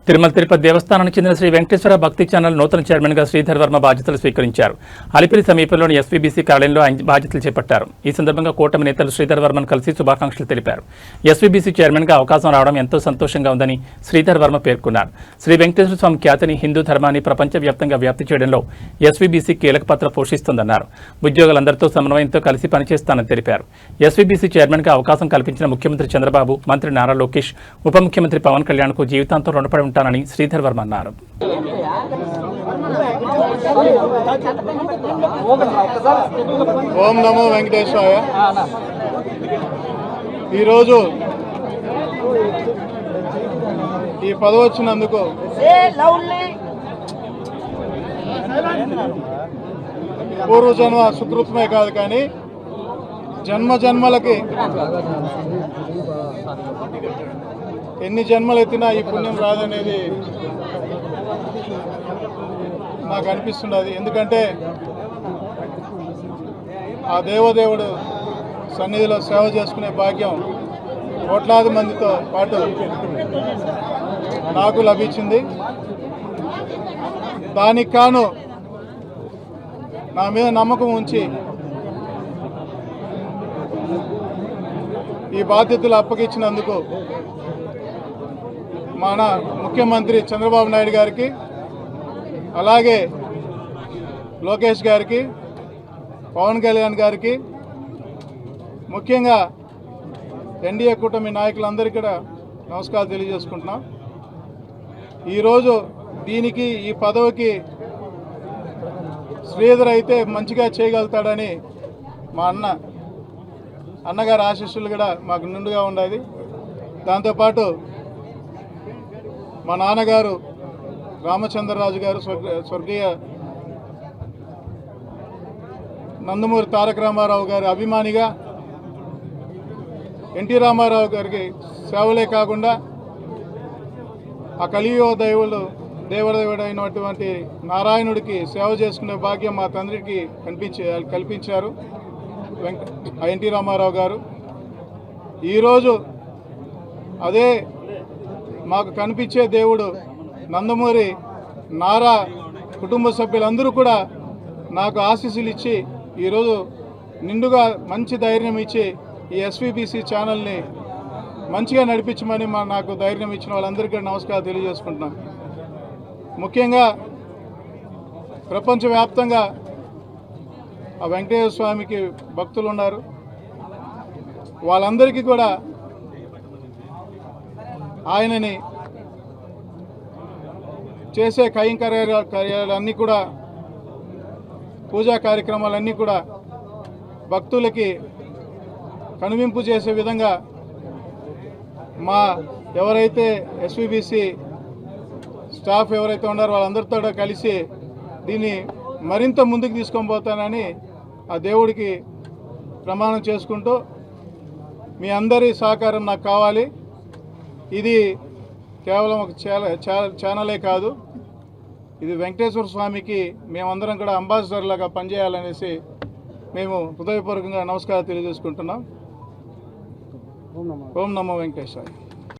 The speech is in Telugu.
తిరుమల తిరుపతి దేవస్థానానికి చెందిన శ్రీ వెంకటేశ్వర భక్తి ఛానల్ నూతన చైర్మన్గా శ్రీధర్ వర్మ బాధ్యతలు స్వీకరించారు. అలిపిరి సమీపంలోని ఎస్వీబీసీ కార్యాలయంలో ఆయన బాధ్యతలు చేపట్టారు. ఈ సందర్భంగా కూటమి నేతలు శ్రీధర్ వర్మను కలిసి శుభాకాంక్షలు తెలిపారు. ఎస్వీబీసీ చైర్మన్గా అవకాశం రావడం ఎంతో సంతోషంగా ఉందని శ్రీధర్ వర్మ పేర్కొన్నారు. శ్రీ వెంకటేశ్వర స్వామి ఖ్యాతిని, హిందూ ధర్మాన్ని ప్రపంచవ్యాప్తంగా వ్యాప్తి చేయడంలో ఎస్వీబీసీ కీలక పాత్ర పోషిస్తోందన్నారు. ఉద్యోగులందరితో సమన్వయంతో కలిసి పనిచేస్తానని తెలిపారు. ఎస్వీబీసీ చైర్మన్గా అవకాశం కల్పించిన ముఖ్యమంత్రి చంద్రబాబు, మంత్రి నారా లోకేష్, ఉప ముఖ్యమంత్రి పవన్ కళ్యాణ్కు జీవితాంతం రుణపడి ఉంటానని శ్రీధర్ వర్మ అన్నారు. ఓం నమో వెంకటేశ్వరాయ. ఈరోజు ఈ పదవి వచ్చినందుకు పూర్వజన్మ సుకృతమే కాదు, కానీ జన్మ జన్మలకి ఎన్ని జన్మలు ఎత్తినా ఈ పుణ్యం రాదనేది నాకు అనిపిస్తున్నది. ఎందుకంటే ఆ దేవదేవుడు సన్నిధిలో సేవ చేసుకునే భాగ్యం కోట్లాది మందితో పాటు నాకు లభించింది. దానికి కాను నా మీద నమ్మకం ఉంచి ఈ బాధ్యతలు అప్పగించినందుకు మన ముఖ్యమంత్రి చంద్రబాబు నాయుడు గారికి, అలాగే లోకేష్ గారికి, పవన్ కళ్యాణ్ గారికి, ముఖ్యంగా ఎన్డీఏ కూటమి నాయకులందరికీ కూడా నమస్కారాలు తెలియజేసుకుంటున్నాం. ఈరోజు దీనికి, ఈ పదవికి శ్రీధర్ అయితే మంచిగా చేయగలుగుతాడని మా అన్నగారి ఆశీస్సులు కూడా మాకు నిండుగా ఉండాలి. దాంతోపాటు మా నాన్నగారు రామచంద్రరాజు గారు, స్వర్గీయ నందమూరి తారక రామారావు గారి అభిమానిగా, ఎన్టీ రామారావు గారికి సేవలే కాకుండా ఆ కలియుగ దేవదేవుడు అయినటువంటి నారాయణుడికి సేవ చేసుకునే భాగ్యం మా తండ్రికి కల్పించారు ఎన్టీ రామారావు గారు. ఈరోజు అదే మాకు కనిపించే దేవుడు నందమూరి నారా కుటుంబ సభ్యులందరూ కూడా నాకు ఆశీస్సులు ఇచ్చి ఈరోజు నిండుగా మంచి ధైర్యం ఇచ్చి ఈ ఎస్వీబీసీ ఛానల్ని మంచిగా నడిపించమని నాకు ధైర్యం ఇచ్చిన వాళ్ళందరికీ నమస్కారం తెలియజేసుకుంటున్నాను. ముఖ్యంగా ప్రపంచవ్యాప్తంగా ఆ వెంకటేశ్వర స్వామికి భక్తులు ఉన్నారు. వాళ్ళందరికీ కూడా ఆయనని చేసే కార్యాలన్నీ కూడా, పూజా కార్యక్రమాలన్నీ కూడా భక్తులకి కనువింపు చేసే విధంగా మా ఎవరైతే ఎస్వీబీసీ స్టాఫ్ ఎవరైతే ఉన్నారో వాళ్ళందరితో కలిసి దీన్ని మరింత ముందుకు తీసుకొని పోతానని ఆ దేవుడికి ప్రమాణం చేసుకుంటూ, మీ అందరి సహకారం నాకు కావాలి. ఇది కేవలం ఒక ఛానలే కాదు, ఇది వెంకటేశ్వర స్వామికి మేమందరం కూడా అంబాసిడర్ లాగా పనిచేయాలనేసి మేము హృదయపూర్వకంగా నమస్కారం తెలియజేసుకుంటున్నాం. ఓం నమో వెంకటేశ్వర.